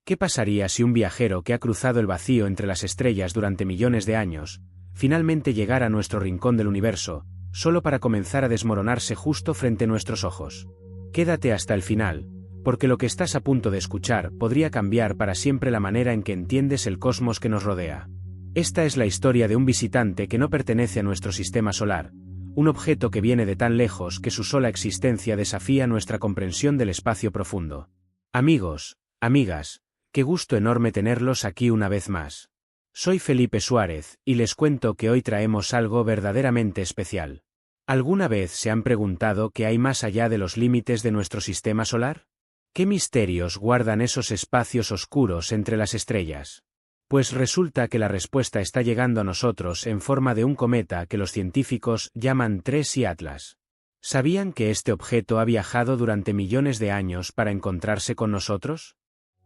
¿Qué pasaría si un viajero que ha cruzado el vacío entre las estrellas durante millones de años, finalmente llegara a nuestro rincón del universo, solo para comenzar a desmoronarse justo frente a nuestros ojos? Quédate hasta el final, porque lo que estás a punto de escuchar podría cambiar para siempre la manera en que entiendes el cosmos que nos rodea. Esta es la historia de un visitante que no pertenece a nuestro sistema solar, un objeto que viene de tan lejos que su sola existencia desafía nuestra comprensión del espacio profundo. Amigos, amigas, qué gusto enorme tenerlos aquí una vez más. Soy Felipe Suárez, y les cuento que hoy traemos algo verdaderamente especial. ¿Alguna vez se han preguntado qué hay más allá de los límites de nuestro sistema solar? ¿Qué misterios guardan esos espacios oscuros entre las estrellas? Pues resulta que la respuesta está llegando a nosotros en forma de un cometa que los científicos llaman 3I Atlas. ¿Sabían que este objeto ha viajado durante millones de años para encontrarse con nosotros?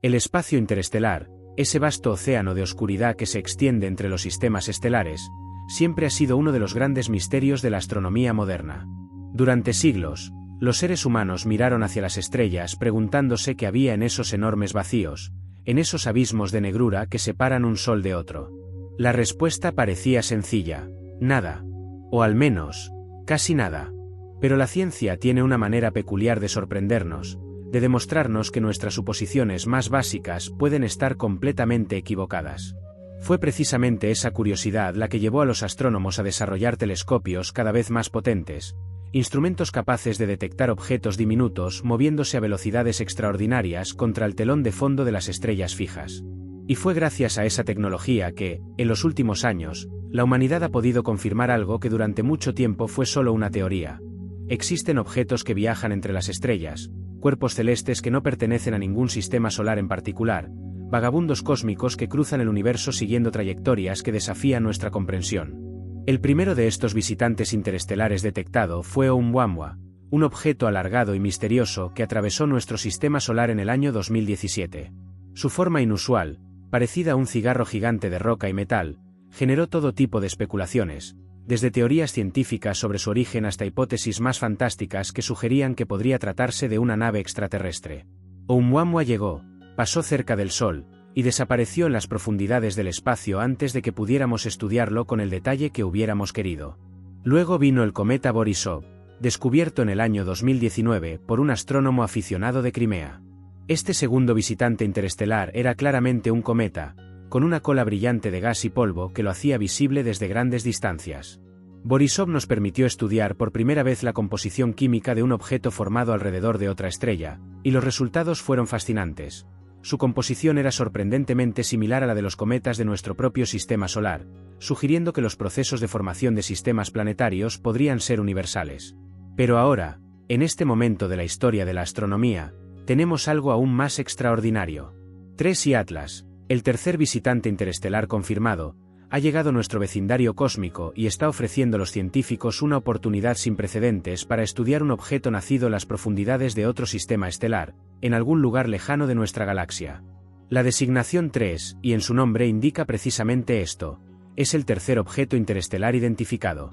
El espacio interestelar, ese vasto océano de oscuridad que se extiende entre los sistemas estelares, siempre ha sido uno de los grandes misterios de la astronomía moderna. Durante siglos, los seres humanos miraron hacia las estrellas preguntándose qué había en esos enormes vacíos, en esos abismos de negrura que separan un sol de otro. La respuesta parecía sencilla: nada. O al menos, casi nada. Pero la ciencia tiene una manera peculiar de sorprendernos, de demostrarnos que nuestras suposiciones más básicas pueden estar completamente equivocadas. Fue precisamente esa curiosidad la que llevó a los astrónomos a desarrollar telescopios cada vez más potentes, instrumentos capaces de detectar objetos diminutos moviéndose a velocidades extraordinarias contra el telón de fondo de las estrellas fijas. Y fue gracias a esa tecnología que, en los últimos años, la humanidad ha podido confirmar algo que durante mucho tiempo fue solo una teoría. Existen objetos que viajan entre las estrellas, cuerpos celestes que no pertenecen a ningún sistema solar en particular, vagabundos cósmicos que cruzan el universo siguiendo trayectorias que desafían nuestra comprensión. El primero de estos visitantes interestelares detectado fue Oumuamua, un objeto alargado y misterioso que atravesó nuestro sistema solar en el año 2017. Su forma inusual, parecida a un cigarro gigante de roca y metal, generó todo tipo de especulaciones, desde teorías científicas sobre su origen hasta hipótesis más fantásticas que sugerían que podría tratarse de una nave extraterrestre. Oumuamua llegó, pasó cerca del Sol, y desapareció en las profundidades del espacio antes de que pudiéramos estudiarlo con el detalle que hubiéramos querido. Luego vino el cometa Borisov, descubierto en el año 2019 por un astrónomo aficionado de Crimea. Este segundo visitante interestelar era claramente un cometa, con una cola brillante de gas y polvo que lo hacía visible desde grandes distancias. Borisov nos permitió estudiar por primera vez la composición química de un objeto formado alrededor de otra estrella, y los resultados fueron fascinantes. Su composición era sorprendentemente similar a la de los cometas de nuestro propio sistema solar, sugiriendo que los procesos de formación de sistemas planetarios podrían ser universales. Pero ahora, en este momento de la historia de la astronomía, tenemos algo aún más extraordinario. 3I Atlas, el tercer visitante interestelar confirmado, ha llegado a nuestro vecindario cósmico y está ofreciendo a los científicos una oportunidad sin precedentes para estudiar un objeto nacido en las profundidades de otro sistema estelar, en algún lugar lejano de nuestra galaxia. La designación 3, y en su nombre indica precisamente esto, es el tercer objeto interestelar identificado.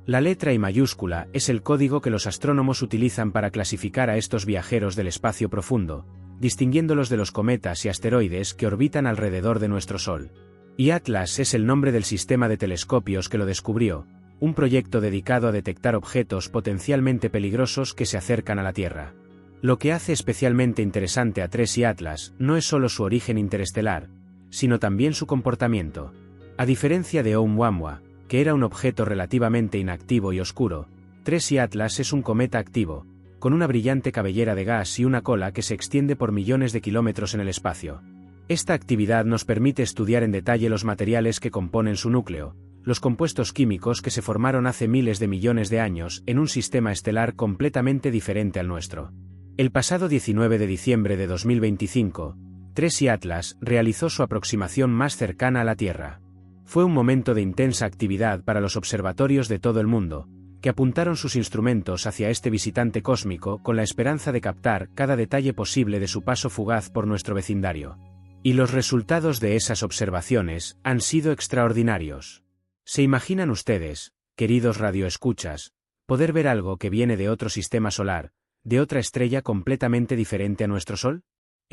La letra I mayúscula es el código que los astrónomos utilizan para clasificar a estos viajeros del espacio profundo, distinguiéndolos de los cometas y asteroides que orbitan alrededor de nuestro Sol. Y Atlas es el nombre del sistema de telescopios que lo descubrió, un proyecto dedicado a detectar objetos potencialmente peligrosos que se acercan a la Tierra. Lo que hace especialmente interesante a 3I Atlas no es solo su origen interestelar, sino también su comportamiento. A diferencia de Oumuamua, que era un objeto relativamente inactivo y oscuro, 3I Atlas es un cometa activo, con una brillante cabellera de gas y una cola que se extiende por millones de kilómetros en el espacio. Esta actividad nos permite estudiar en detalle los materiales que componen su núcleo, los compuestos químicos que se formaron hace miles de millones de años en un sistema estelar completamente diferente al nuestro. El pasado 19 de diciembre de 2025, 3I Atlas realizó su aproximación más cercana a la Tierra. Fue un momento de intensa actividad para los observatorios de todo el mundo, que apuntaron sus instrumentos hacia este visitante cósmico con la esperanza de captar cada detalle posible de su paso fugaz por nuestro vecindario. Y los resultados de esas observaciones han sido extraordinarios. ¿Se imaginan ustedes, queridos radioescuchas, poder ver algo que viene de otro sistema solar, de otra estrella completamente diferente a nuestro Sol?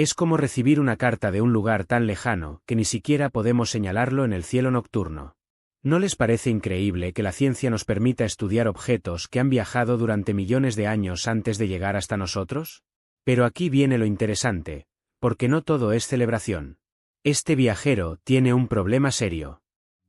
Es como recibir una carta de un lugar tan lejano que ni siquiera podemos señalarlo en el cielo nocturno. ¿No les parece increíble que la ciencia nos permita estudiar objetos que han viajado durante millones de años antes de llegar hasta nosotros? Pero aquí viene lo interesante, porque no todo es celebración. Este viajero tiene un problema serio.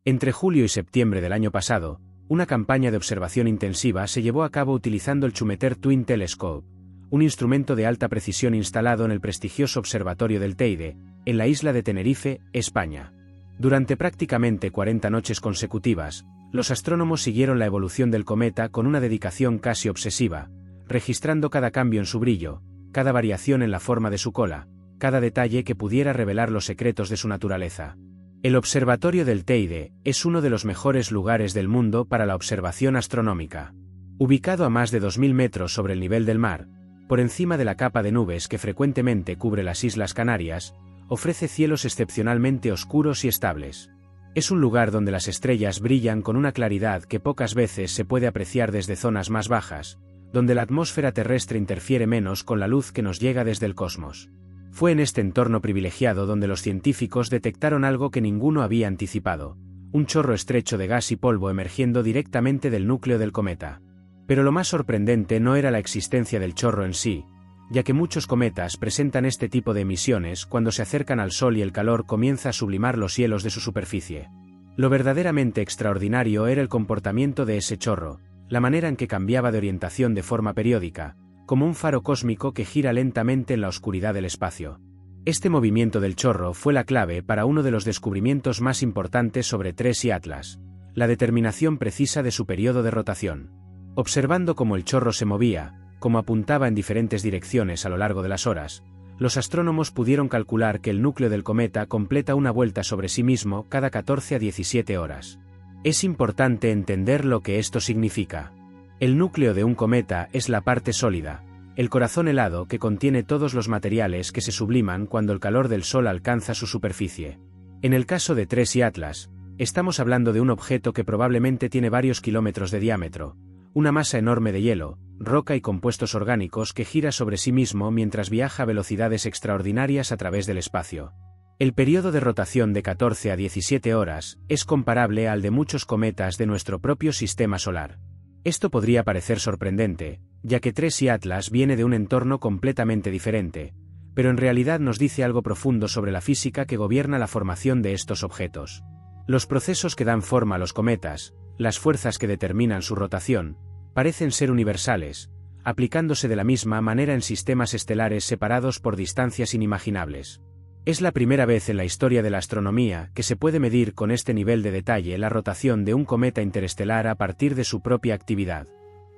Entre julio y septiembre del año pasado, una campaña de observación intensiva se llevó a cabo utilizando el Chumeter Twin Telescope, un instrumento de alta precisión instalado en el prestigioso observatorio del Teide, en la isla de Tenerife, España. Durante prácticamente 40 noches consecutivas, los astrónomos siguieron la evolución del cometa con una dedicación casi obsesiva, registrando cada cambio en su brillo, cada variación en la forma de su cola, cada detalle que pudiera revelar los secretos de su naturaleza. El observatorio del Teide es uno de los mejores lugares del mundo para la observación astronómica. Ubicado a más de 2000 metros sobre el nivel del mar, por encima de la capa de nubes que frecuentemente cubre las Islas Canarias, ofrece cielos excepcionalmente oscuros y estables. Es un lugar donde las estrellas brillan con una claridad que pocas veces se puede apreciar desde zonas más bajas, donde la atmósfera terrestre interfiere menos con la luz que nos llega desde el cosmos. Fue en este entorno privilegiado donde los científicos detectaron algo que ninguno había anticipado, un chorro estrecho de gas y polvo emergiendo directamente del núcleo del cometa. Pero lo más sorprendente no era la existencia del chorro en sí, ya que muchos cometas presentan este tipo de emisiones cuando se acercan al Sol y el calor comienza a sublimar los hielos de su superficie. Lo verdaderamente extraordinario era el comportamiento de ese chorro, la manera en que cambiaba de orientación de forma periódica, como un faro cósmico que gira lentamente en la oscuridad del espacio. Este movimiento del chorro fue la clave para uno de los descubrimientos más importantes sobre TRES y Atlas, la determinación precisa de su periodo de rotación. Observando cómo el chorro se movía, cómo apuntaba en diferentes direcciones a lo largo de las horas, los astrónomos pudieron calcular que el núcleo del cometa completa una vuelta sobre sí mismo cada 14 a 17 horas. Es importante entender lo que esto significa. El núcleo de un cometa es la parte sólida, el corazón helado que contiene todos los materiales que se subliman cuando el calor del Sol alcanza su superficie. En el caso de TRES y Atlas, estamos hablando de un objeto que probablemente tiene varios kilómetros de diámetro, una masa enorme de hielo, roca y compuestos orgánicos que gira sobre sí mismo mientras viaja a velocidades extraordinarias a través del espacio. El periodo de rotación de 14 a 17 horas es comparable al de muchos cometas de nuestro propio sistema solar. Esto podría parecer sorprendente, ya que TRES y Atlas viene de un entorno completamente diferente, pero en realidad nos dice algo profundo sobre la física que gobierna la formación de estos objetos. Los procesos que dan forma a los cometas, las fuerzas que determinan su rotación, parecen ser universales, aplicándose de la misma manera en sistemas estelares separados por distancias inimaginables. Es la primera vez en la historia de la astronomía que se puede medir con este nivel de detalle la rotación de un cometa interestelar a partir de su propia actividad.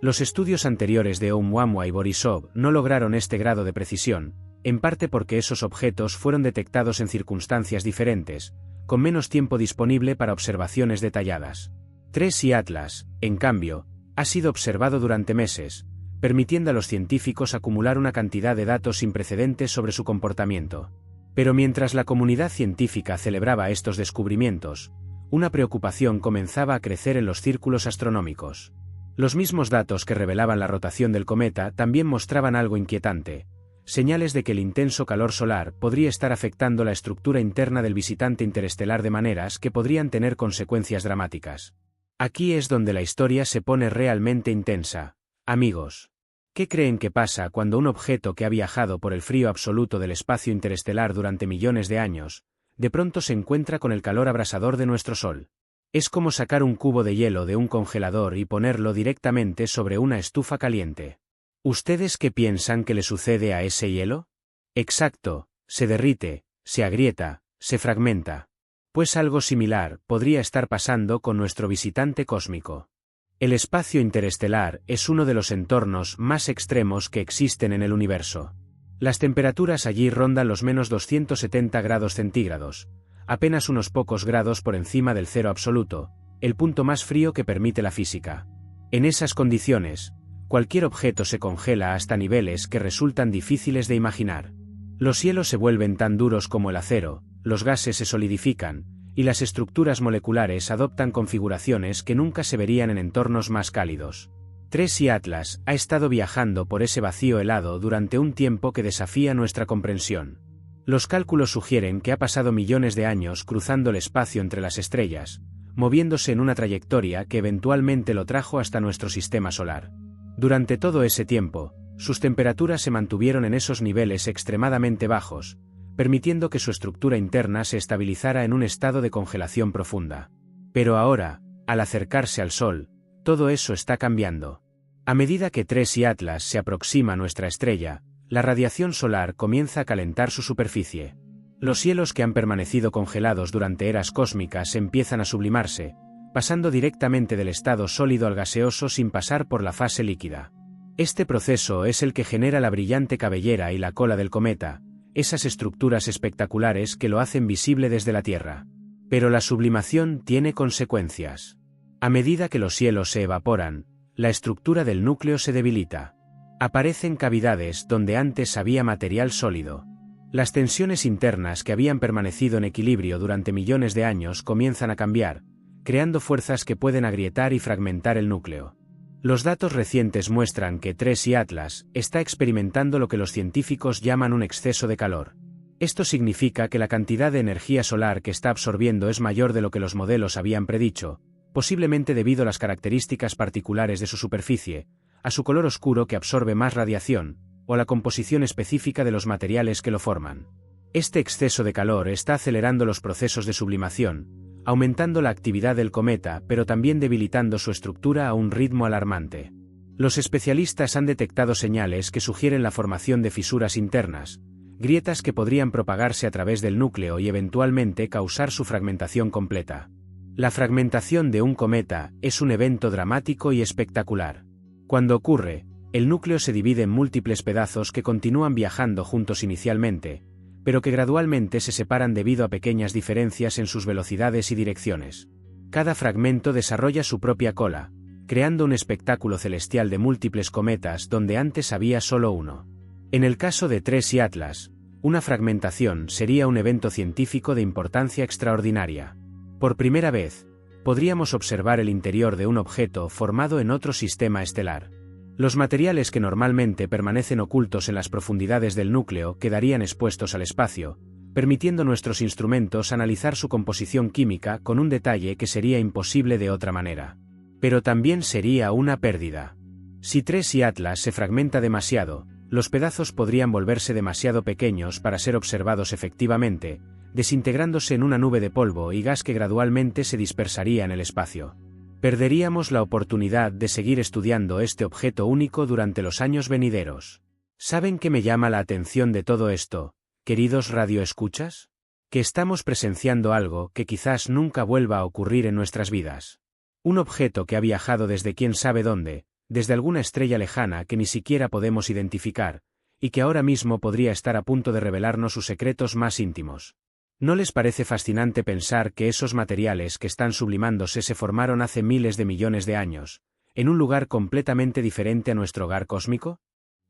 Los estudios anteriores de Oumuamua y Borisov no lograron este grado de precisión, en parte porque esos objetos fueron detectados en circunstancias diferentes, con menos tiempo disponible para observaciones detalladas. TRES y Atlas, en cambio, ha sido observado durante meses, permitiendo a los científicos acumular una cantidad de datos sin precedentes sobre su comportamiento. Pero mientras la comunidad científica celebraba estos descubrimientos, una preocupación comenzaba a crecer en los círculos astronómicos. Los mismos datos que revelaban la rotación del cometa también mostraban algo inquietante, señales de que el intenso calor solar podría estar afectando la estructura interna del visitante interestelar de maneras que podrían tener consecuencias dramáticas. Aquí es donde la historia se pone realmente intensa, amigos. ¿Qué creen que pasa cuando un objeto que ha viajado por el frío absoluto del espacio interestelar durante millones de años, de pronto se encuentra con el calor abrasador de nuestro Sol? Es como sacar un cubo de hielo de un congelador y ponerlo directamente sobre una estufa caliente. ¿Ustedes qué piensan que le sucede a ese hielo? Exacto, se derrite, se agrieta, se fragmenta. Pues algo similar podría estar pasando con nuestro visitante cósmico. El espacio interestelar es uno de los entornos más extremos que existen en el universo. Las temperaturas allí rondan los menos 270 grados centígrados, apenas unos pocos grados por encima del cero absoluto, el punto más frío que permite la física. En esas condiciones, cualquier objeto se congela hasta niveles que resultan difíciles de imaginar. Los hielos se vuelven tan duros como el acero, los gases se solidifican, y las estructuras moleculares adoptan configuraciones que nunca se verían en entornos más cálidos. TRES y Atlas ha estado viajando por ese vacío helado durante un tiempo que desafía nuestra comprensión. Los cálculos sugieren que ha pasado millones de años cruzando el espacio entre las estrellas, moviéndose en una trayectoria que eventualmente lo trajo hasta nuestro sistema solar. Durante todo ese tiempo, sus temperaturas se mantuvieron en esos niveles extremadamente bajos, permitiendo que su estructura interna se estabilizara en un estado de congelación profunda. Pero ahora, al acercarse al Sol, todo eso está cambiando. A medida que TRES y Atlas se aproxima a nuestra estrella, la radiación solar comienza a calentar su superficie. Los hielos que han permanecido congelados durante eras cósmicas empiezan a sublimarse, pasando directamente del estado sólido al gaseoso sin pasar por la fase líquida. Este proceso es el que genera la brillante cabellera y la cola del cometa, esas estructuras espectaculares que lo hacen visible desde la Tierra. Pero la sublimación tiene consecuencias. A medida que los hielos se evaporan, la estructura del núcleo se debilita. Aparecen cavidades donde antes había material sólido. Las tensiones internas que habían permanecido en equilibrio durante millones de años comienzan a cambiar, creando fuerzas que pueden agrietar y fragmentar el núcleo. Los datos recientes muestran que TRES y Atlas está experimentando lo que los científicos llaman un exceso de calor. Esto significa que la cantidad de energía solar que está absorbiendo es mayor de lo que los modelos habían predicho, posiblemente debido a las características particulares de su superficie, a su color oscuro que absorbe más radiación, o a la composición específica de los materiales que lo forman. Este exceso de calor está acelerando los procesos de sublimación, aumentando la actividad del cometa pero también debilitando su estructura a un ritmo alarmante. Los especialistas han detectado señales que sugieren la formación de fisuras internas, grietas que podrían propagarse a través del núcleo y eventualmente causar su fragmentación completa. La fragmentación de un cometa es un evento dramático y espectacular. Cuando ocurre, el núcleo se divide en múltiples pedazos que continúan viajando juntos inicialmente, pero que gradualmente se separan debido a pequeñas diferencias en sus velocidades y direcciones. Cada fragmento desarrolla su propia cola, creando un espectáculo celestial de múltiples cometas donde antes había solo uno. En el caso de TRES y Atlas, una fragmentación sería un evento científico de importancia extraordinaria. Por primera vez, podríamos observar el interior de un objeto formado en otro sistema estelar. Los materiales que normalmente permanecen ocultos en las profundidades del núcleo quedarían expuestos al espacio, permitiendo nuestros instrumentos analizar su composición química con un detalle que sería imposible de otra manera. Pero también sería una pérdida. Si TRES y Atlas se fragmenta demasiado, los pedazos podrían volverse demasiado pequeños para ser observados efectivamente, desintegrándose en una nube de polvo y gas que gradualmente se dispersaría en el espacio. Perderíamos la oportunidad de seguir estudiando este objeto único durante los años venideros. ¿Saben qué me llama la atención de todo esto, queridos radioescuchas? Que estamos presenciando algo que quizás nunca vuelva a ocurrir en nuestras vidas. Un objeto que ha viajado desde quién sabe dónde, desde alguna estrella lejana que ni siquiera podemos identificar, y que ahora mismo podría estar a punto de revelarnos sus secretos más íntimos. ¿No les parece fascinante pensar que esos materiales que están sublimándose se formaron hace miles de millones de años, en un lugar completamente diferente a nuestro hogar cósmico?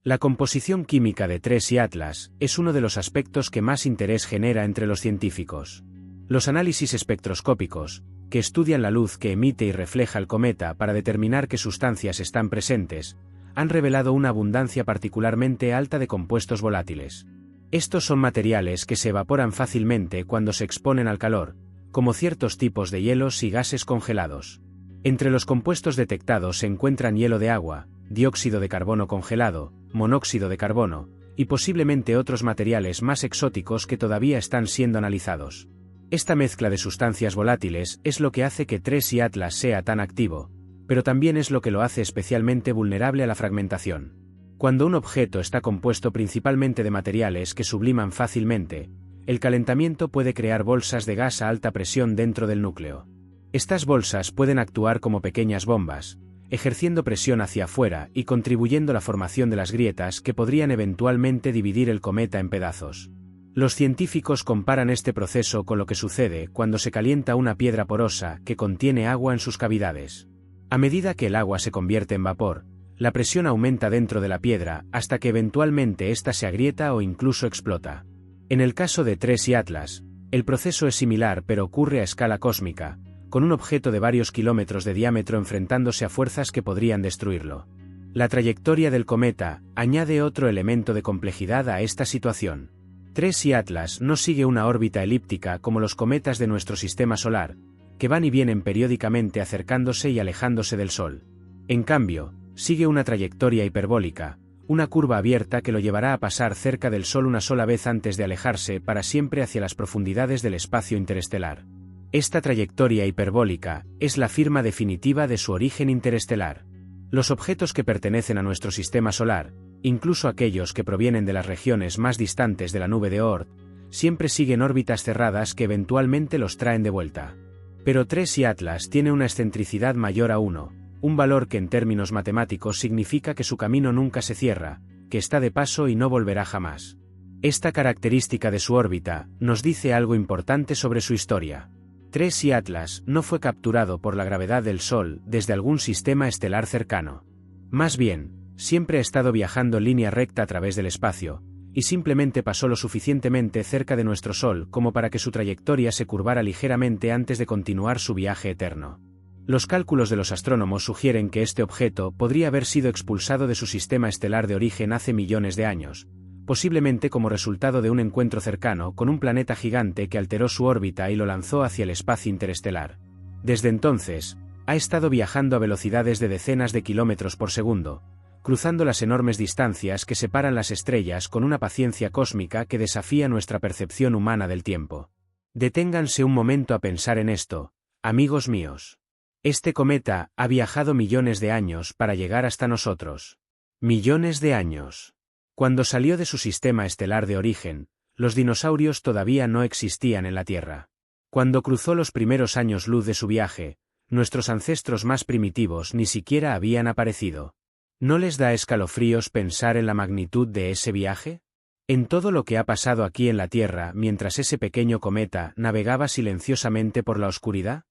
La composición química de TRES y Atlas es uno de los aspectos que más interés genera entre los científicos. Los análisis espectroscópicos, que estudian la luz que emite y refleja el cometa para determinar qué sustancias están presentes, han revelado una abundancia particularmente alta de compuestos volátiles. Estos son materiales que se evaporan fácilmente cuando se exponen al calor, como ciertos tipos de hielos y gases congelados. Entre los compuestos detectados se encuentran hielo de agua, dióxido de carbono congelado, monóxido de carbono, y posiblemente otros materiales más exóticos que todavía están siendo analizados. Esta mezcla de sustancias volátiles es lo que hace que TRES y Atlas sea tan activo, pero también es lo que lo hace especialmente vulnerable a la fragmentación. Cuando un objeto está compuesto principalmente de materiales que subliman fácilmente, el calentamiento puede crear bolsas de gas a alta presión dentro del núcleo. Estas bolsas pueden actuar como pequeñas bombas, ejerciendo presión hacia afuera y contribuyendo a la formación de las grietas que podrían eventualmente dividir el cometa en pedazos. Los científicos comparan este proceso con lo que sucede cuando se calienta una piedra porosa que contiene agua en sus cavidades. A medida que el agua se convierte en vapor, la presión aumenta dentro de la piedra hasta que eventualmente ésta se agrieta o incluso explota. En el caso de TRES y Atlas, el proceso es similar pero ocurre a escala cósmica, con un objeto de varios kilómetros de diámetro enfrentándose a fuerzas que podrían destruirlo. La trayectoria del cometa añade otro elemento de complejidad a esta situación. 3 y Atlas no sigue una órbita elíptica como los cometas de nuestro sistema solar, que van y vienen periódicamente acercándose y alejándose del Sol. En cambio, sigue una trayectoria hiperbólica, una curva abierta que lo llevará a pasar cerca del Sol una sola vez antes de alejarse para siempre hacia las profundidades del espacio interestelar. Esta trayectoria hiperbólica es la firma definitiva de su origen interestelar. Los objetos que pertenecen a nuestro sistema solar, incluso aquellos que provienen de las regiones más distantes de la nube de Oort, siempre siguen órbitas cerradas que eventualmente los traen de vuelta. Pero 3 y Atlas tiene una excentricidad mayor a 1, un valor que en términos matemáticos significa que su camino nunca se cierra, que está de paso y no volverá jamás. Esta característica de su órbita nos dice algo importante sobre su historia. 3 y Atlas no fue capturado por la gravedad del Sol desde algún sistema estelar cercano. Más bien, siempre ha estado viajando en línea recta a través del espacio, y simplemente pasó lo suficientemente cerca de nuestro Sol como para que su trayectoria se curvara ligeramente antes de continuar su viaje eterno. Los cálculos de los astrónomos sugieren que este objeto podría haber sido expulsado de su sistema estelar de origen hace millones de años, posiblemente como resultado de un encuentro cercano con un planeta gigante que alteró su órbita y lo lanzó hacia el espacio interestelar. Desde entonces, ha estado viajando a velocidades de decenas de kilómetros por segundo, cruzando las enormes distancias que separan las estrellas con una paciencia cósmica que desafía nuestra percepción humana del tiempo. Deténganse un momento a pensar en esto, amigos míos. Este cometa ha viajado millones de años para llegar hasta nosotros. Millones de años. Cuando salió de su sistema estelar de origen, los dinosaurios todavía no existían en la Tierra. Cuando cruzó los primeros años luz de su viaje, nuestros ancestros más primitivos ni siquiera habían aparecido. ¿No les da escalofríos pensar en la magnitud de ese viaje? En todo lo que ha pasado aquí en la Tierra mientras ese pequeño cometa navegaba silenciosamente por la oscuridad?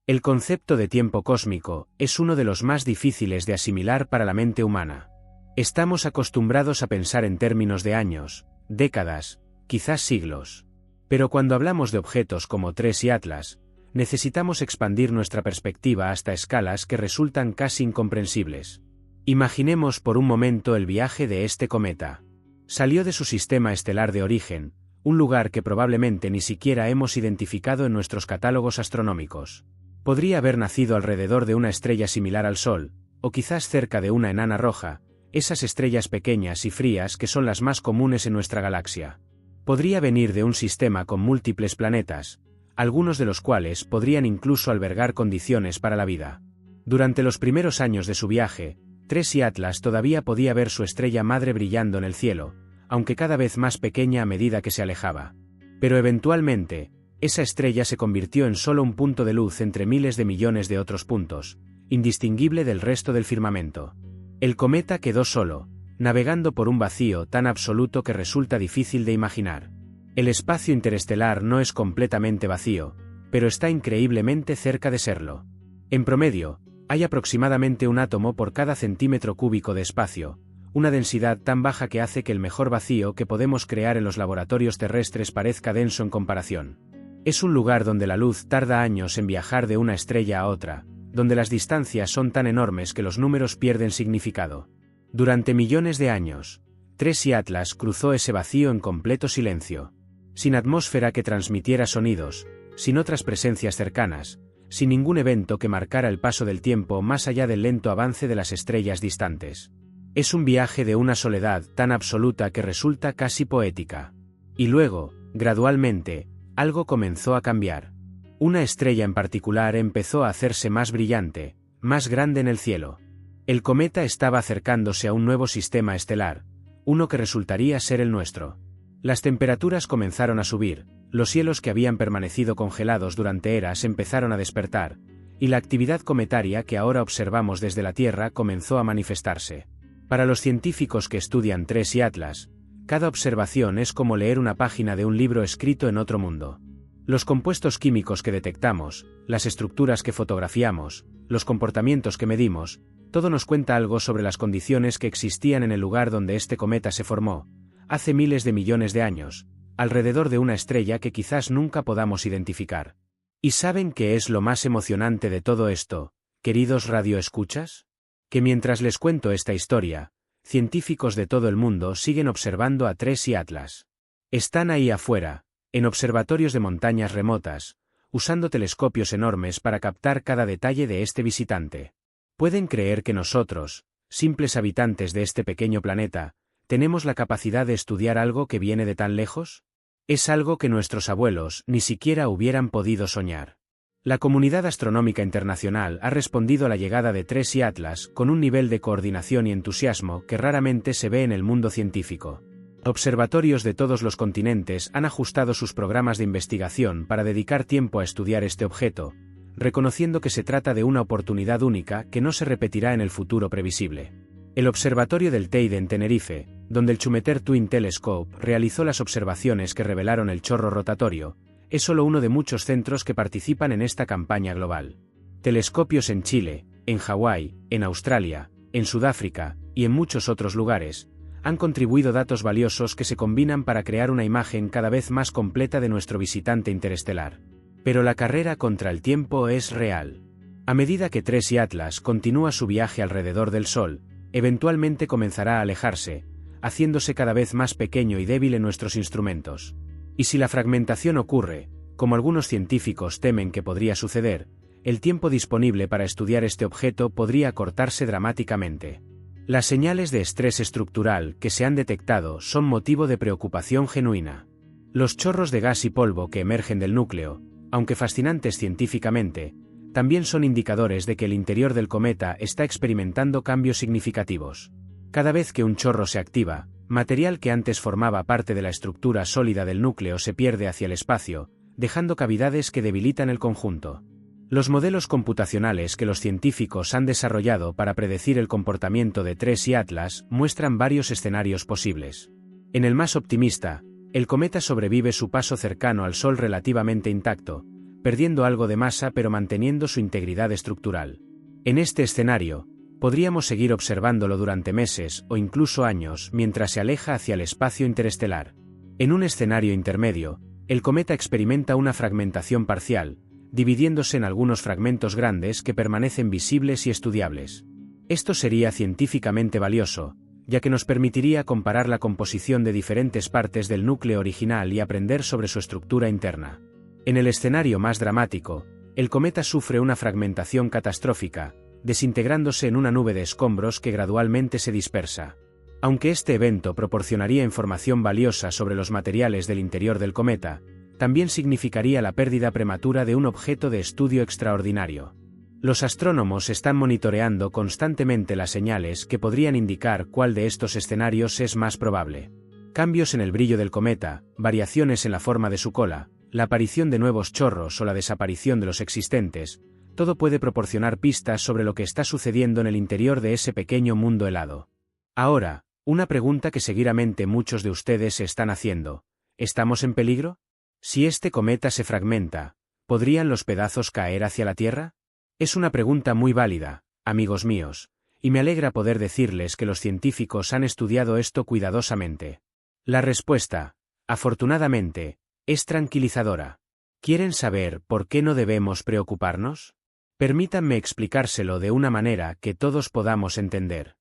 El concepto de tiempo cósmico es uno de los más difíciles de asimilar para la mente humana. Estamos acostumbrados a pensar en términos de años, décadas, quizás siglos. Pero cuando hablamos de objetos como 3 y Atlas, necesitamos expandir nuestra perspectiva hasta escalas que resultan casi incomprensibles. Imaginemos por un momento el viaje de este cometa. Salió de su sistema estelar de origen, un lugar que probablemente ni siquiera hemos identificado en nuestros catálogos astronómicos. Podría haber nacido alrededor de una estrella similar al Sol, o quizás cerca de una enana roja, esas estrellas pequeñas y frías que son las más comunes en nuestra galaxia. Podría venir de un sistema con múltiples planetas, algunos de los cuales podrían incluso albergar condiciones para la vida. Durante los primeros años de su viaje, 3 y Atlas todavía podía ver su estrella madre brillando en el cielo, aunque cada vez más pequeña a medida que se alejaba. Pero eventualmente, esa estrella se convirtió en solo un punto de luz entre miles de millones de otros puntos, indistinguible del resto del firmamento. El cometa quedó solo, navegando por un vacío tan absoluto que resulta difícil de imaginar. El espacio interestelar no es completamente vacío, pero está increíblemente cerca de serlo. En promedio, hay aproximadamente un átomo por cada centímetro cúbico de espacio, una densidad tan baja que hace que el mejor vacío que podemos crear en los laboratorios terrestres parezca denso en comparación. Es un lugar donde la luz tarda años en viajar de una estrella a otra, donde las distancias son tan enormes que los números pierden significado. Durante millones de años, 3 y Atlas cruzó ese vacío en completo silencio. Sin atmósfera que transmitiera sonidos, sin otras presencias cercanas, sin ningún evento que marcara el paso del tiempo más allá del lento avance de las estrellas distantes. Es un viaje de una soledad tan absoluta que resulta casi poética. Y luego, gradualmente, algo comenzó a cambiar. Una estrella en particular empezó a hacerse más brillante, más grande en el cielo. El cometa estaba acercándose a un nuevo sistema estelar, uno que resultaría ser el nuestro. Las temperaturas comenzaron a subir, los cielos que habían permanecido congelados durante eras empezaron a despertar, y la actividad cometaria que ahora observamos desde la Tierra comenzó a manifestarse. Para los científicos que estudian 3 y Atlas, cada observación es como leer una página de un libro escrito en otro mundo. Los compuestos químicos que detectamos, las estructuras que fotografiamos, los comportamientos que medimos, todo nos cuenta algo sobre las condiciones que existían en el lugar donde este cometa se formó, hace miles de millones de años, alrededor de una estrella que quizás nunca podamos identificar. ¿Y saben qué es lo más emocionante de todo esto, queridos radioescuchas? Que mientras les cuento esta historia, científicos de todo el mundo siguen observando a 3 y Atlas. Están ahí afuera, en observatorios de montañas remotas, usando telescopios enormes para captar cada detalle de este visitante. ¿Pueden creer que nosotros, simples habitantes de este pequeño planeta, tenemos la capacidad de estudiar algo que viene de tan lejos? Es algo que nuestros abuelos ni siquiera hubieran podido soñar. La comunidad astronómica internacional ha respondido a la llegada de TRES y Atlas con un nivel de coordinación y entusiasmo que raramente se ve en el mundo científico. Observatorios de todos los continentes han ajustado sus programas de investigación para dedicar tiempo a estudiar este objeto, reconociendo que se trata de una oportunidad única que no se repetirá en el futuro previsible. El observatorio del Teide en Tenerife, donde el Chumeter Twin Telescope realizó las observaciones que revelaron el chorro rotatorio, es solo uno de muchos centros que participan en esta campaña global. Telescopios en Chile, en Hawái, en Australia, en Sudáfrica y en muchos otros lugares han contribuido datos valiosos que se combinan para crear una imagen cada vez más completa de nuestro visitante interestelar. Pero la carrera contra el tiempo es real. A medida que TRES y Atlas continúa su viaje alrededor del Sol, eventualmente comenzará a alejarse, haciéndose cada vez más pequeño y débil en nuestros instrumentos. Y si la fragmentación ocurre, como algunos científicos temen que podría suceder, el tiempo disponible para estudiar este objeto podría acortarse dramáticamente. Las señales de estrés estructural que se han detectado son motivo de preocupación genuina. Los chorros de gas y polvo que emergen del núcleo, aunque fascinantes científicamente, también son indicadores de que el interior del cometa está experimentando cambios significativos. Cada vez que un chorro se activa, material que antes formaba parte de la estructura sólida del núcleo se pierde hacia el espacio, dejando cavidades que debilitan el conjunto. Los modelos computacionales que los científicos han desarrollado para predecir el comportamiento de TRES y Atlas muestran varios escenarios posibles. En el más optimista, el cometa sobrevive su paso cercano al Sol relativamente intacto, perdiendo algo de masa pero manteniendo su integridad estructural. En este escenario, podríamos seguir observándolo durante meses o incluso años mientras se aleja hacia el espacio interestelar. En un escenario intermedio, el cometa experimenta una fragmentación parcial, dividiéndose en algunos fragmentos grandes que permanecen visibles y estudiables. Esto sería científicamente valioso, ya que nos permitiría comparar la composición de diferentes partes del núcleo original y aprender sobre su estructura interna. En el escenario más dramático, el cometa sufre una fragmentación catastrófica, desintegrándose en una nube de escombros que gradualmente se dispersa. Aunque este evento proporcionaría información valiosa sobre los materiales del interior del cometa, también significaría la pérdida prematura de un objeto de estudio extraordinario. Los astrónomos están monitoreando constantemente las señales que podrían indicar cuál de estos escenarios es más probable. Cambios en el brillo del cometa, variaciones en la forma de su cola, la aparición de nuevos chorros o la desaparición de los existentes, todo puede proporcionar pistas sobre lo que está sucediendo en el interior de ese pequeño mundo helado. Ahora, una pregunta que seguramente muchos de ustedes se están haciendo: ¿estamos en peligro? Si este cometa se fragmenta, ¿podrían los pedazos caer hacia la Tierra? Es una pregunta muy válida, amigos míos, y me alegra poder decirles que los científicos han estudiado esto cuidadosamente. La respuesta, afortunadamente, es tranquilizadora. ¿Quieren saber por qué no debemos preocuparnos? Permítanme explicárselo de una manera que todos podamos entender.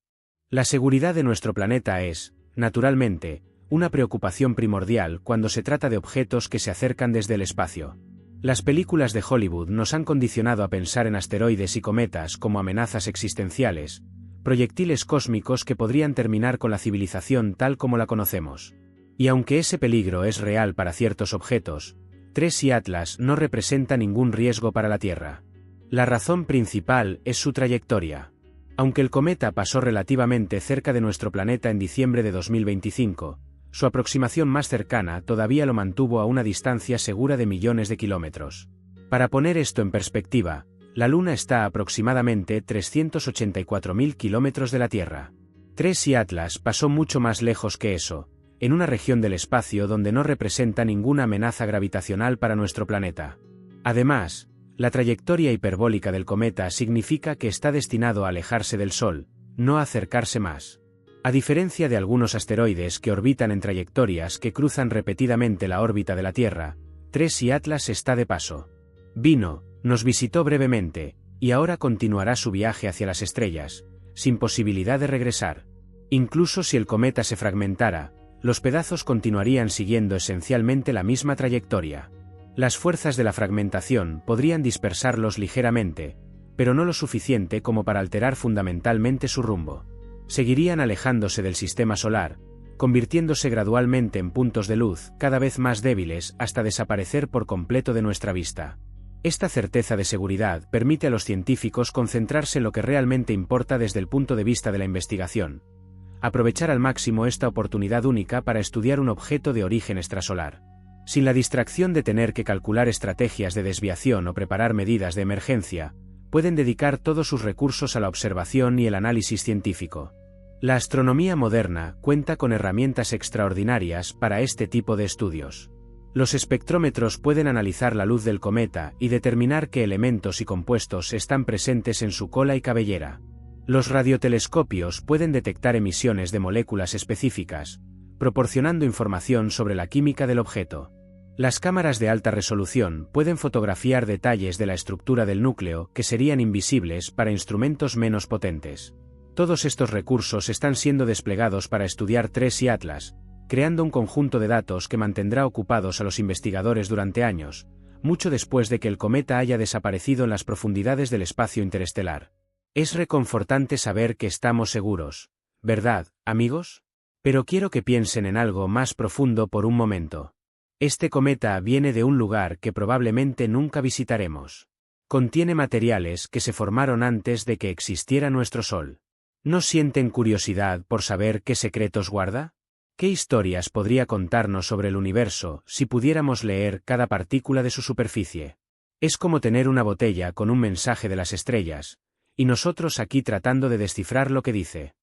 La seguridad de nuestro planeta es, naturalmente, una preocupación primordial cuando se trata de objetos que se acercan desde el espacio. Las películas de Hollywood nos han condicionado a pensar en asteroides y cometas como amenazas existenciales, proyectiles cósmicos que podrían terminar con la civilización tal como la conocemos. Y aunque ese peligro es real para ciertos objetos, TRES y Atlas no representa ningún riesgo para la Tierra. La razón principal es su trayectoria. Aunque el cometa pasó relativamente cerca de nuestro planeta en diciembre de 2025, su aproximación más cercana todavía lo mantuvo a una distancia segura de millones de kilómetros. Para poner esto en perspectiva, la Luna está a aproximadamente 384.000 kilómetros de la Tierra. TRES y Atlas pasó mucho más lejos que eso, en una región del espacio donde no representa ninguna amenaza gravitacional para nuestro planeta. Además, la trayectoria hiperbólica del cometa significa que está destinado a alejarse del Sol, no a acercarse más. A diferencia de algunos asteroides que orbitan en trayectorias que cruzan repetidamente la órbita de la Tierra, TRES y Atlas está de paso. Vino, nos visitó brevemente, y ahora continuará su viaje hacia las estrellas, sin posibilidad de regresar. Incluso si el cometa se fragmentara, los pedazos continuarían siguiendo esencialmente la misma trayectoria. Las fuerzas de la fragmentación podrían dispersarlos ligeramente, pero no lo suficiente como para alterar fundamentalmente su rumbo. Seguirían alejándose del sistema solar, convirtiéndose gradualmente en puntos de luz cada vez más débiles hasta desaparecer por completo de nuestra vista. Esta certeza de seguridad permite a los científicos concentrarse en lo que realmente importa desde el punto de vista de la investigación. Aprovechar al máximo esta oportunidad única para estudiar un objeto de origen extrasolar. Sin la distracción de tener que calcular estrategias de desviación o preparar medidas de emergencia, pueden dedicar todos sus recursos a la observación y el análisis científico. La astronomía moderna cuenta con herramientas extraordinarias para este tipo de estudios. Los espectrómetros pueden analizar la luz del cometa y determinar qué elementos y compuestos están presentes en su cola y cabellera. Los radiotelescopios pueden detectar emisiones de moléculas específicas, proporcionando información sobre la química del objeto. Las cámaras de alta resolución pueden fotografiar detalles de la estructura del núcleo que serían invisibles para instrumentos menos potentes. Todos estos recursos están siendo desplegados para estudiar TRES y Atlas, creando un conjunto de datos que mantendrá ocupados a los investigadores durante años, mucho después de que el cometa haya desaparecido en las profundidades del espacio interestelar. Es reconfortante saber que estamos seguros, ¿verdad, amigos? Pero quiero que piensen en algo más profundo por un momento. Este cometa viene de un lugar que probablemente nunca visitaremos. Contiene materiales que se formaron antes de que existiera nuestro Sol. ¿No sienten curiosidad por saber qué secretos guarda? ¿Qué historias podría contarnos sobre el universo si pudiéramos leer cada partícula de su superficie? Es como tener una botella con un mensaje de las estrellas, y nosotros aquí tratando de descifrar lo que dice.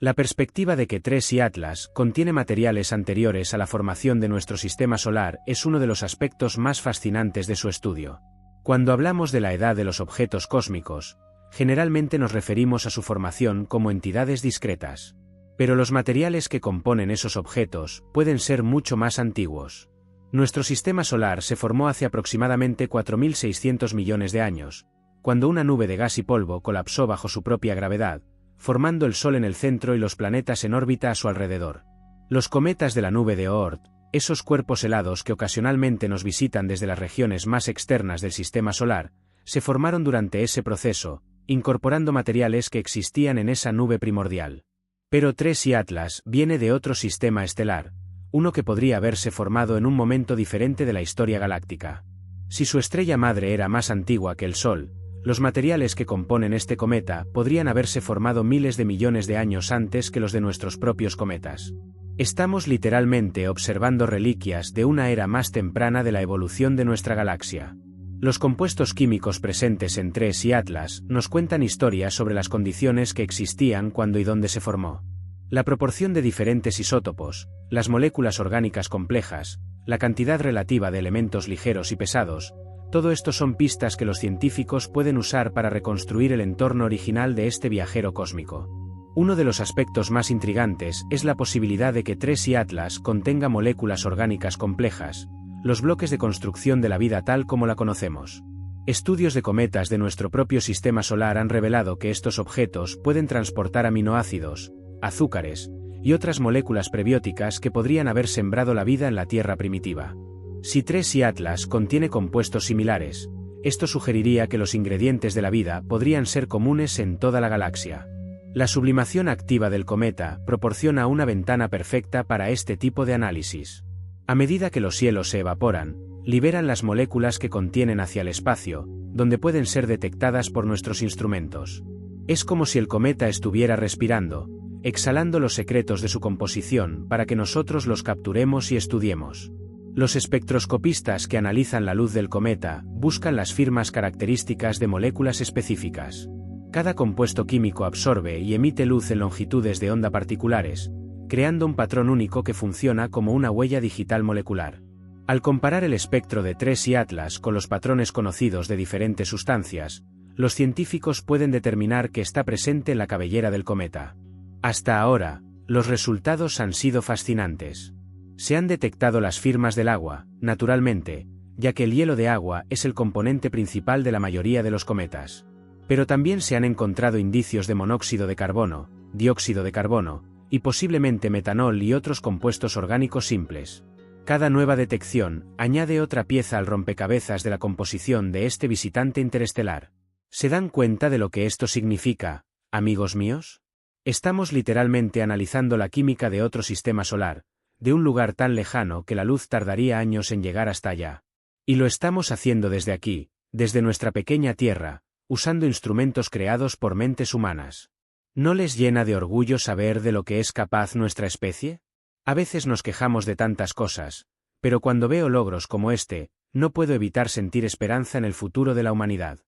La perspectiva de que TRES y Atlas contiene materiales anteriores a la formación de nuestro sistema solar es uno de los aspectos más fascinantes de su estudio. Cuando hablamos de la edad de los objetos cósmicos, generalmente nos referimos a su formación como entidades discretas. Pero los materiales que componen esos objetos pueden ser mucho más antiguos. Nuestro sistema solar se formó hace aproximadamente 4.600 millones de años, cuando una nube de gas y polvo colapsó bajo su propia gravedad, formando el Sol en el centro y los planetas en órbita a su alrededor. Los cometas de la nube de Oort, esos cuerpos helados que ocasionalmente nos visitan desde las regiones más externas del sistema solar, se formaron durante ese proceso, incorporando materiales que existían en esa nube primordial. Pero TRES y Atlas viene de otro sistema estelar, uno que podría haberse formado en un momento diferente de la historia galáctica. Si su estrella madre era más antigua que el Sol, los materiales que componen este cometa podrían haberse formado miles de millones de años antes que los de nuestros propios cometas. Estamos literalmente observando reliquias de una era más temprana de la evolución de nuestra galaxia. Los compuestos químicos presentes en TRES y Atlas nos cuentan historias sobre las condiciones que existían cuando y dónde se formó. La proporción de diferentes isótopos, las moléculas orgánicas complejas, la cantidad relativa de elementos ligeros y pesados, todo esto son pistas que los científicos pueden usar para reconstruir el entorno original de este viajero cósmico. Uno de los aspectos más intrigantes es la posibilidad de que TRES y Atlas contenga moléculas orgánicas complejas, los bloques de construcción de la vida tal como la conocemos. Estudios de cometas de nuestro propio sistema solar han revelado que estos objetos pueden transportar aminoácidos, azúcares, y otras moléculas prebióticas que podrían haber sembrado la vida en la Tierra primitiva. Si TRES y Atlas contiene compuestos similares, esto sugeriría que los ingredientes de la vida podrían ser comunes en toda la galaxia. La sublimación activa del cometa proporciona una ventana perfecta para este tipo de análisis. A medida que los hielos se evaporan, liberan las moléculas que contienen hacia el espacio, donde pueden ser detectadas por nuestros instrumentos. Es como si el cometa estuviera respirando, exhalando los secretos de su composición para que nosotros los capturemos y estudiemos. Los espectroscopistas que analizan la luz del cometa buscan las firmas características de moléculas específicas. Cada compuesto químico absorbe y emite luz en longitudes de onda particulares, creando un patrón único que funciona como una huella digital molecular. Al comparar el espectro de TRES y Atlas con los patrones conocidos de diferentes sustancias, los científicos pueden determinar que está presente en la cabellera del cometa. Hasta ahora, los resultados han sido fascinantes. Se han detectado las firmas del agua, naturalmente, ya que el hielo de agua es el componente principal de la mayoría de los cometas. Pero también se han encontrado indicios de monóxido de carbono, dióxido de carbono, y posiblemente metanol y otros compuestos orgánicos simples. Cada nueva detección añade otra pieza al rompecabezas de la composición de este visitante interestelar. ¿Se dan cuenta de lo que esto significa, amigos míos? Estamos literalmente analizando la química de otro sistema solar, de un lugar tan lejano que la luz tardaría años en llegar hasta allá. Y lo estamos haciendo desde aquí, desde nuestra pequeña Tierra, usando instrumentos creados por mentes humanas. ¿No les llena de orgullo saber de lo que es capaz nuestra especie? A veces nos quejamos de tantas cosas, pero cuando veo logros como este, no puedo evitar sentir esperanza en el futuro de la humanidad.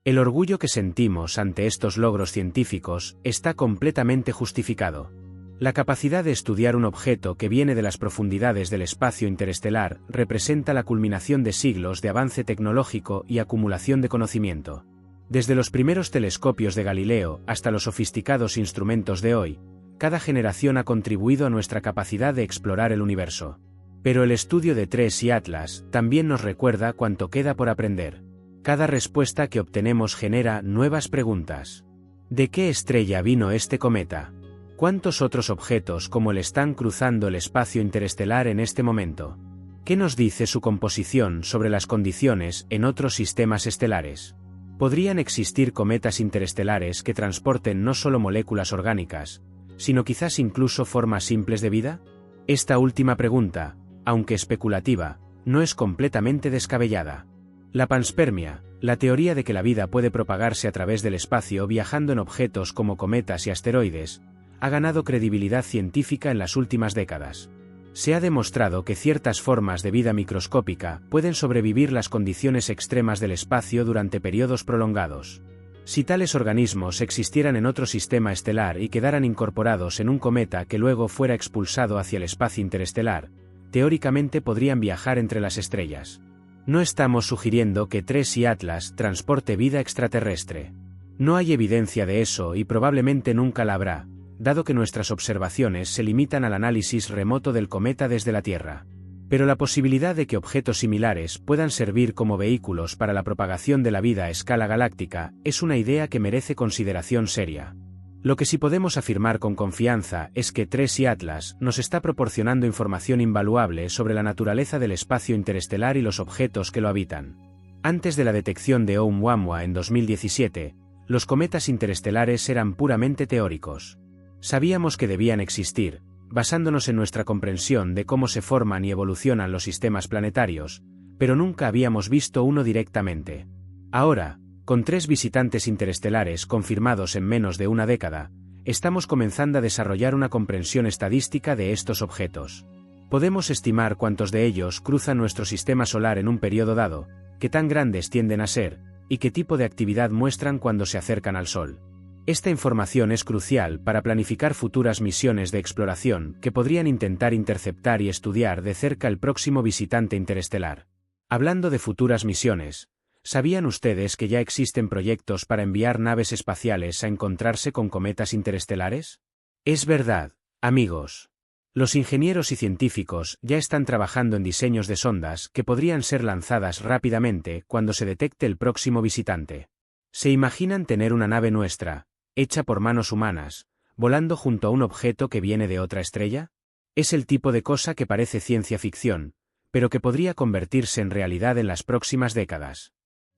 El orgullo que sentimos ante estos logros científicos está completamente justificado. La capacidad de estudiar un objeto que viene de las profundidades del espacio interestelar representa la culminación de siglos de avance tecnológico y acumulación de conocimiento. Desde los primeros telescopios de Galileo hasta los sofisticados instrumentos de hoy, cada generación ha contribuido a nuestra capacidad de explorar el universo. Pero el estudio de TRES y Atlas también nos recuerda cuánto queda por aprender. Cada respuesta que obtenemos genera nuevas preguntas. ¿De qué estrella vino este cometa? ¿Cuántos otros objetos como él están cruzando el espacio interestelar en este momento? ¿Qué nos dice su composición sobre las condiciones en otros sistemas estelares? ¿Podrían existir cometas interestelares que transporten no solo moléculas orgánicas, sino quizás incluso formas simples de vida? Esta última pregunta, aunque especulativa, no es completamente descabellada. La panspermia, la teoría de que la vida puede propagarse a través del espacio viajando en objetos como cometas y asteroides, ha ganado credibilidad científica en las últimas décadas. Se ha demostrado que ciertas formas de vida microscópica pueden sobrevivir las condiciones extremas del espacio durante periodos prolongados. Si tales organismos existieran en otro sistema estelar y quedaran incorporados en un cometa que luego fuera expulsado hacia el espacio interestelar, teóricamente podrían viajar entre las estrellas. No estamos sugiriendo que TRES y Atlas transporte vida extraterrestre. No hay evidencia de eso y probablemente nunca la habrá, dado que nuestras observaciones se limitan al análisis remoto del cometa desde la Tierra. Pero la posibilidad de que objetos similares puedan servir como vehículos para la propagación de la vida a escala galáctica es una idea que merece consideración seria. Lo que sí podemos afirmar con confianza es que TRES y Atlas nos está proporcionando información invaluable sobre la naturaleza del espacio interestelar y los objetos que lo habitan. Antes de la detección de Oumuamua en 2017, los cometas interestelares eran puramente teóricos. Sabíamos que debían existir, basándonos en nuestra comprensión de cómo se forman y evolucionan los sistemas planetarios, pero nunca habíamos visto uno directamente. Ahora, con 3 visitantes interestelares confirmados en menos de una década, estamos comenzando a desarrollar una comprensión estadística de estos objetos. Podemos estimar cuántos de ellos cruzan nuestro sistema solar en un periodo dado, qué tan grandes tienden a ser, y qué tipo de actividad muestran cuando se acercan al Sol. Esta información es crucial para planificar futuras misiones de exploración que podrían intentar interceptar y estudiar de cerca el próximo visitante interestelar. Hablando de futuras misiones, ¿sabían ustedes que ya existen proyectos para enviar naves espaciales a encontrarse con cometas interestelares? Es verdad, amigos. Los ingenieros y científicos ya están trabajando en diseños de sondas que podrían ser lanzadas rápidamente cuando se detecte el próximo visitante. ¿Se imaginan tener una nave nuestra, hecha por manos humanas, volando junto a un objeto que viene de otra estrella? Es el tipo de cosa que parece ciencia ficción, pero que podría convertirse en realidad en las próximas décadas.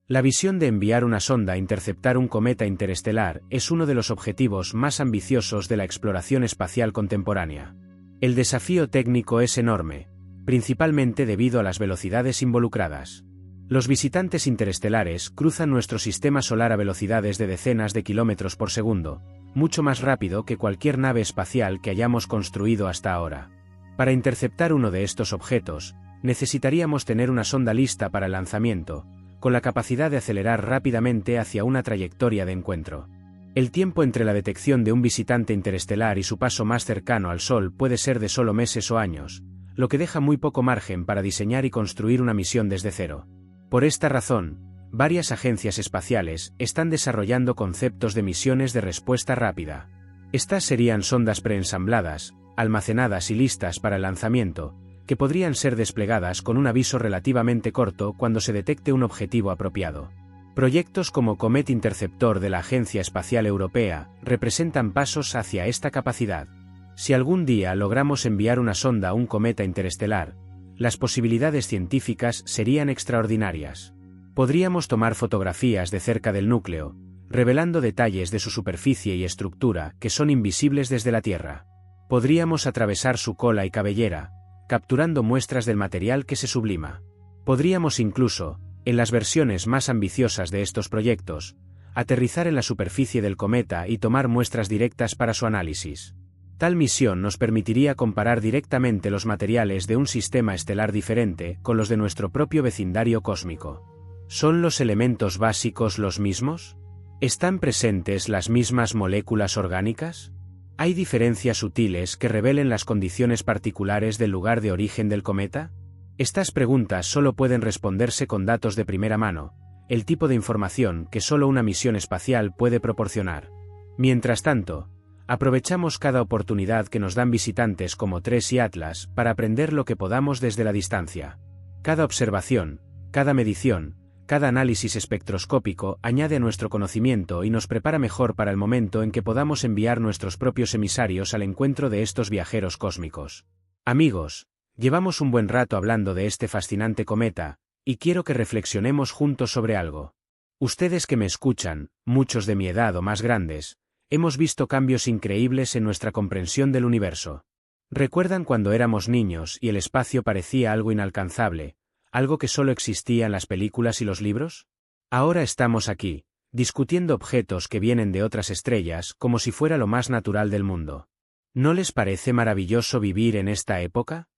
La visión de enviar una sonda a interceptar un cometa interestelar es uno de los objetivos más ambiciosos de la exploración espacial contemporánea. El desafío técnico es enorme, principalmente debido a las velocidades involucradas. Los visitantes interestelares cruzan nuestro sistema solar a velocidades de decenas de kilómetros por segundo, mucho más rápido que cualquier nave espacial que hayamos construido hasta ahora. Para interceptar uno de estos objetos, necesitaríamos tener una sonda lista para el lanzamiento, con la capacidad de acelerar rápidamente hacia una trayectoria de encuentro. El tiempo entre la detección de un visitante interestelar y su paso más cercano al Sol puede ser de solo meses o años, lo que deja muy poco margen para diseñar y construir una misión desde cero. Por esta razón, varias agencias espaciales están desarrollando conceptos de misiones de respuesta rápida. Estas serían sondas preensambladas, almacenadas y listas para el lanzamiento, que podrían ser desplegadas con un aviso relativamente corto cuando se detecte un objetivo apropiado. Proyectos como Comet Interceptor de la Agencia Espacial Europea representan pasos hacia esta capacidad. Si algún día logramos enviar una sonda a un cometa interestelar, las posibilidades científicas serían extraordinarias. Podríamos tomar fotografías de cerca del núcleo, revelando detalles de su superficie y estructura que son invisibles desde la Tierra. Podríamos atravesar su cola y cabellera, capturando muestras del material que se sublima. Podríamos incluso, en las versiones más ambiciosas de estos proyectos, aterrizar en la superficie del cometa y tomar muestras directas para su análisis. Tal misión nos permitiría comparar directamente los materiales de un sistema estelar diferente con los de nuestro propio vecindario cósmico. ¿Son los elementos básicos los mismos? ¿Están presentes las mismas moléculas orgánicas? ¿Hay diferencias sutiles que revelen las condiciones particulares del lugar de origen del cometa? Estas preguntas solo pueden responderse con datos de primera mano, el tipo de información que solo una misión espacial puede proporcionar. Mientras tanto, aprovechamos cada oportunidad que nos dan visitantes como TRES y Atlas para aprender lo que podamos desde la distancia. Cada observación, cada medición, cada análisis espectroscópico añade a nuestro conocimiento y nos prepara mejor para el momento en que podamos enviar nuestros propios emisarios al encuentro de estos viajeros cósmicos. Amigos, llevamos un buen rato hablando de este fascinante cometa, y quiero que reflexionemos juntos sobre algo. Ustedes que me escuchan, muchos de mi edad o más grandes, hemos visto cambios increíbles en nuestra comprensión del universo. ¿Recuerdan cuando éramos niños y el espacio parecía algo inalcanzable, algo que solo existía en las películas y los libros? Ahora estamos aquí, discutiendo objetos que vienen de otras estrellas como si fuera lo más natural del mundo. ¿No les parece maravilloso vivir en esta época?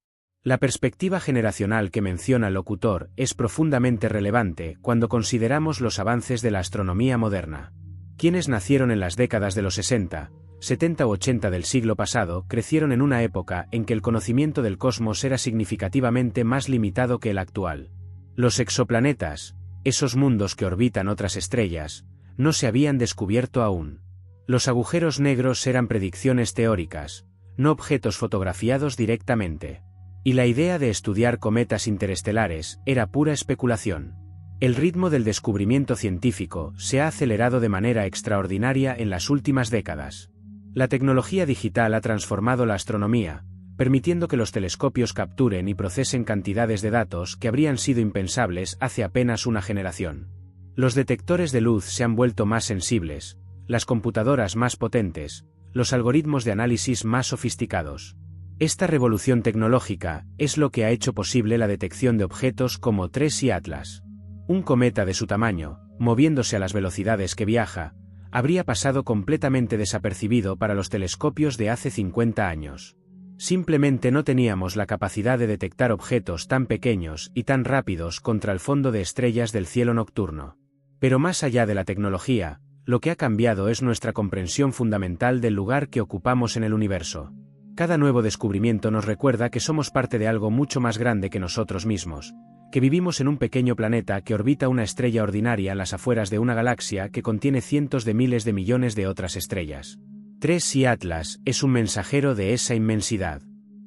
La perspectiva generacional que menciona el locutor es profundamente relevante cuando consideramos los avances de la astronomía moderna. Quienes nacieron en las décadas de los 60, 70 u 80 del siglo pasado crecieron en una época en que el conocimiento del cosmos era significativamente más limitado que el actual. Los exoplanetas, esos mundos que orbitan otras estrellas, no se habían descubierto aún. Los agujeros negros eran predicciones teóricas, no objetos fotografiados directamente. Y la idea de estudiar cometas interestelares era pura especulación. El ritmo del descubrimiento científico se ha acelerado de manera extraordinaria en las últimas décadas. La tecnología digital ha transformado la astronomía, permitiendo que los telescopios capturen y procesen cantidades de datos que habrían sido impensables hace apenas una generación. Los detectores de luz se han vuelto más sensibles, las computadoras más potentes, los algoritmos de análisis más sofisticados. Esta revolución tecnológica es lo que ha hecho posible la detección de objetos como TRES y Atlas. Un cometa de su tamaño, moviéndose a las velocidades que viaja, habría pasado completamente desapercibido para los telescopios de hace 50 años. Simplemente no teníamos la capacidad de detectar objetos tan pequeños y tan rápidos contra el fondo de estrellas del cielo nocturno. Pero más allá de la tecnología, lo que ha cambiado es nuestra comprensión fundamental del lugar que ocupamos en el universo. Cada nuevo descubrimiento nos recuerda que somos parte de algo mucho más grande que nosotros mismos, que vivimos en un pequeño planeta que orbita una estrella ordinaria en las afueras de una galaxia que contiene cientos de miles de millones de otras estrellas. TRES y Atlas es un mensajero de esa inmensidad.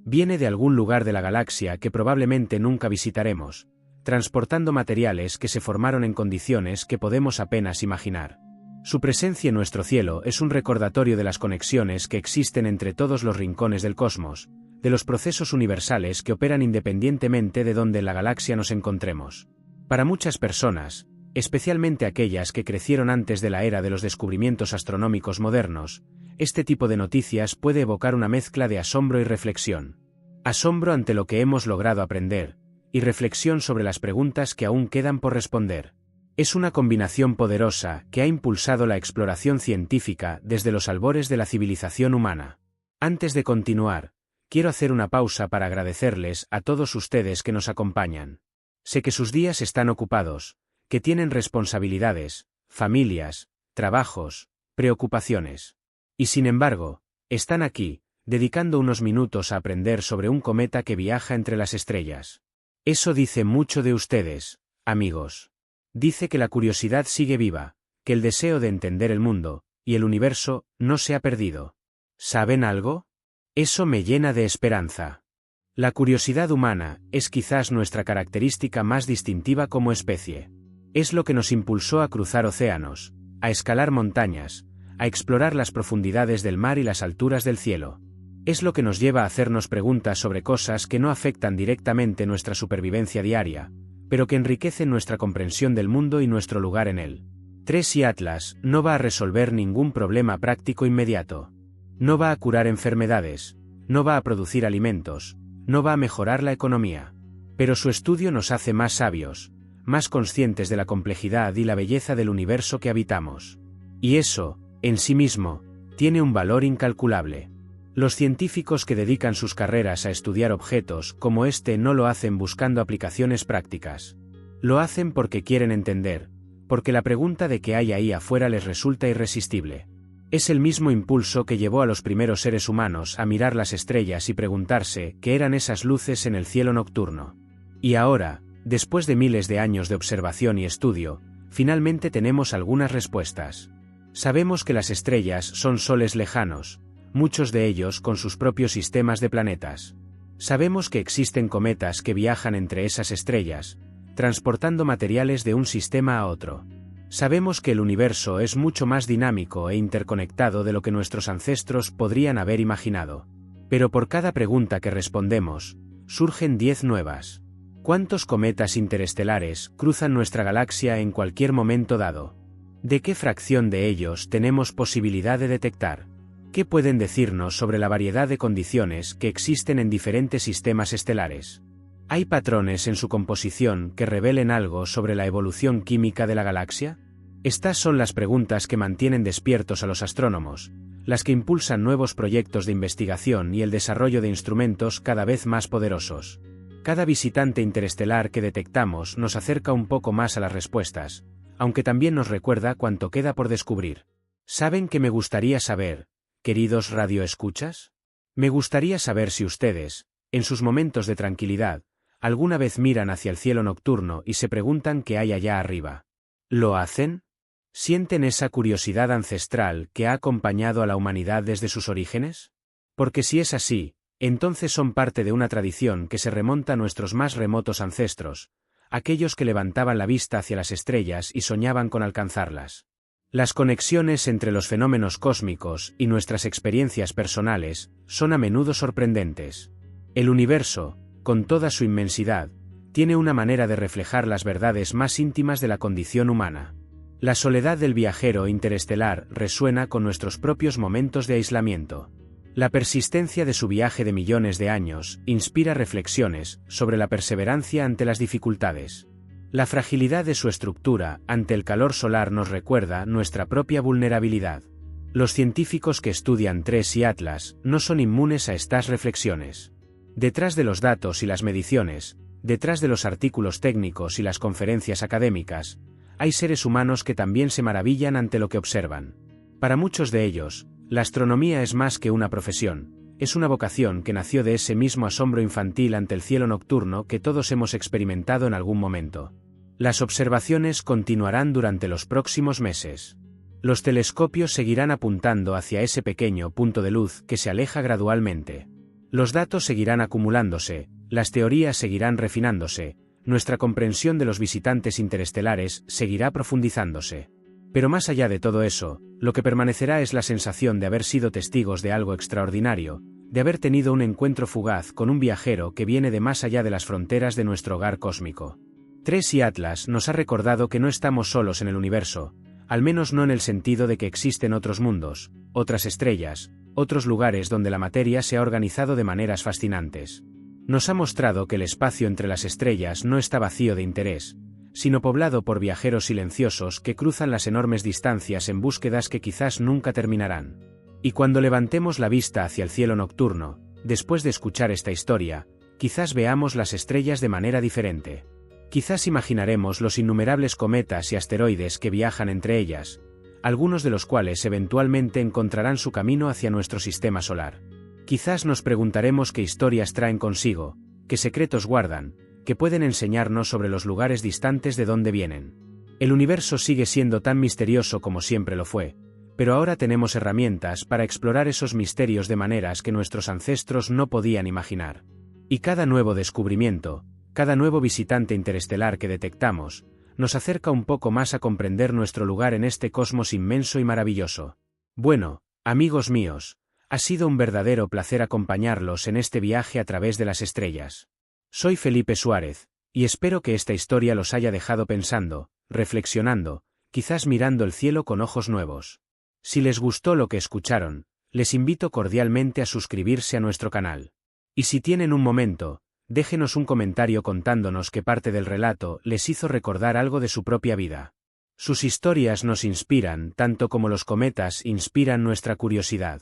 Viene de algún lugar de la galaxia que probablemente nunca visitaremos, transportando materiales que se formaron en condiciones que podemos apenas imaginar. Su presencia en nuestro cielo es un recordatorio de las conexiones que existen entre todos los rincones del cosmos, de los procesos universales que operan independientemente de donde en la galaxia nos encontremos. Para muchas personas, especialmente aquellas que crecieron antes de la era de los descubrimientos astronómicos modernos, este tipo de noticias puede evocar una mezcla de asombro y reflexión. Asombro ante lo que hemos logrado aprender, y reflexión sobre las preguntas que aún quedan por responder. Es una combinación poderosa que ha impulsado la exploración científica desde los albores de la civilización humana. Antes de continuar, quiero hacer una pausa para agradecerles a todos ustedes que nos acompañan. Sé que sus días están ocupados, que tienen responsabilidades, familias, trabajos, preocupaciones. Y sin embargo, están aquí, dedicando unos minutos a aprender sobre un cometa que viaja entre las estrellas. Eso dice mucho de ustedes, amigos. Dice que la curiosidad sigue viva, que el deseo de entender el mundo y el universo no se ha perdido. ¿Saben algo? Eso me llena de esperanza. La curiosidad humana es quizás nuestra característica más distintiva como especie. Es lo que nos impulsó a cruzar océanos, a escalar montañas, a explorar las profundidades del mar y las alturas del cielo. Es lo que nos lleva a hacernos preguntas sobre cosas que no afectan directamente nuestra supervivencia diaria, pero que enriquecen nuestra comprensión del mundo y nuestro lugar en él. Tracy Atlas no va a resolver ningún problema práctico inmediato. No va a curar enfermedades, no va a producir alimentos, no va a mejorar la economía. Pero su estudio nos hace más sabios, más conscientes de la complejidad y la belleza del universo que habitamos. Y eso, en sí mismo, tiene un valor incalculable. Los científicos que dedican sus carreras a estudiar objetos como este no lo hacen buscando aplicaciones prácticas. Lo hacen porque quieren entender, porque la pregunta de qué hay ahí afuera les resulta irresistible. Es el mismo impulso que llevó a los primeros seres humanos a mirar las estrellas y preguntarse qué eran esas luces en el cielo nocturno. Y ahora, después de miles de años de observación y estudio, finalmente tenemos algunas respuestas. Sabemos que las estrellas son soles lejanos, muchos de ellos con sus propios sistemas de planetas. Sabemos que existen cometas que viajan entre esas estrellas, transportando materiales de un sistema a otro. Sabemos que el universo es mucho más dinámico e interconectado de lo que nuestros ancestros podrían haber imaginado. Pero por cada pregunta que respondemos, surgen 10 nuevas. ¿Cuántos cometas interestelares cruzan nuestra galaxia en cualquier momento dado? ¿De qué fracción de ellos tenemos posibilidad de detectar? ¿Qué pueden decirnos sobre la variedad de condiciones que existen en diferentes sistemas estelares? ¿Hay patrones en su composición que revelen algo sobre la evolución química de la galaxia? Estas son las preguntas que mantienen despiertos a los astrónomos, las que impulsan nuevos proyectos de investigación y el desarrollo de instrumentos cada vez más poderosos. Cada visitante interestelar que detectamos nos acerca un poco más a las respuestas, aunque también nos recuerda cuánto queda por descubrir. ¿Saben qué me gustaría saber, queridos radioescuchas? Me gustaría saber si ustedes, en sus momentos de tranquilidad, alguna vez miran hacia el cielo nocturno y se preguntan qué hay allá arriba. ¿Lo hacen? ¿Sienten esa curiosidad ancestral que ha acompañado a la humanidad desde sus orígenes? Porque si es así, entonces son parte de una tradición que se remonta a nuestros más remotos ancestros, aquellos que levantaban la vista hacia las estrellas y soñaban con alcanzarlas. Las conexiones entre los fenómenos cósmicos y nuestras experiencias personales son a menudo sorprendentes. El universo, con toda su inmensidad, tiene una manera de reflejar las verdades más íntimas de la condición humana. La soledad del viajero interestelar resuena con nuestros propios momentos de aislamiento. La persistencia de su viaje de millones de años inspira reflexiones sobre la perseverancia ante las dificultades. La fragilidad de su estructura ante el calor solar nos recuerda nuestra propia vulnerabilidad. Los científicos que estudian Tracy y Atlas no son inmunes a estas reflexiones. Detrás de los datos y las mediciones, detrás de los artículos técnicos y las conferencias académicas, hay seres humanos que también se maravillan ante lo que observan. Para muchos de ellos, la astronomía es más que una profesión, es una vocación que nació de ese mismo asombro infantil ante el cielo nocturno que todos hemos experimentado en algún momento. Las observaciones continuarán durante los próximos meses. Los telescopios seguirán apuntando hacia ese pequeño punto de luz que se aleja gradualmente. Los datos seguirán acumulándose, las teorías seguirán refinándose, nuestra comprensión de los visitantes interestelares seguirá profundizándose. Pero más allá de todo eso, lo que permanecerá es la sensación de haber sido testigos de algo extraordinario, de haber tenido un encuentro fugaz con un viajero que viene de más allá de las fronteras de nuestro hogar cósmico. Tracy Atlas nos ha recordado que no estamos solos en el universo, al menos no en el sentido de que existen otros mundos, otras estrellas, otros lugares donde la materia se ha organizado de maneras fascinantes. Nos ha mostrado que el espacio entre las estrellas no está vacío de interés, sino poblado por viajeros silenciosos que cruzan las enormes distancias en búsquedas que quizás nunca terminarán. Y cuando levantemos la vista hacia el cielo nocturno, después de escuchar esta historia, quizás veamos las estrellas de manera diferente. Quizás imaginaremos los innumerables cometas y asteroides que viajan entre ellas, algunos de los cuales eventualmente encontrarán su camino hacia nuestro sistema solar. Quizás nos preguntaremos qué historias traen consigo, qué secretos guardan, que pueden enseñarnos sobre los lugares distantes de donde vienen. El universo sigue siendo tan misterioso como siempre lo fue, pero ahora tenemos herramientas para explorar esos misterios de maneras que nuestros ancestros no podían imaginar. Y cada nuevo descubrimiento, cada nuevo visitante interestelar que detectamos, nos acerca un poco más a comprender nuestro lugar en este cosmos inmenso y maravilloso. Bueno, amigos míos, Ha sido un verdadero placer acompañarlos en este viaje a través de las estrellas. Soy Felipe Suárez, y espero que esta historia los haya dejado pensando, reflexionando, quizás mirando el cielo con ojos nuevos. Si les gustó lo que escucharon, les invito cordialmente a suscribirse a nuestro canal. Y si tienen un momento, déjenos un comentario contándonos qué parte del relato les hizo recordar algo de su propia vida. Sus historias nos inspiran tanto como los cometas inspiran nuestra curiosidad.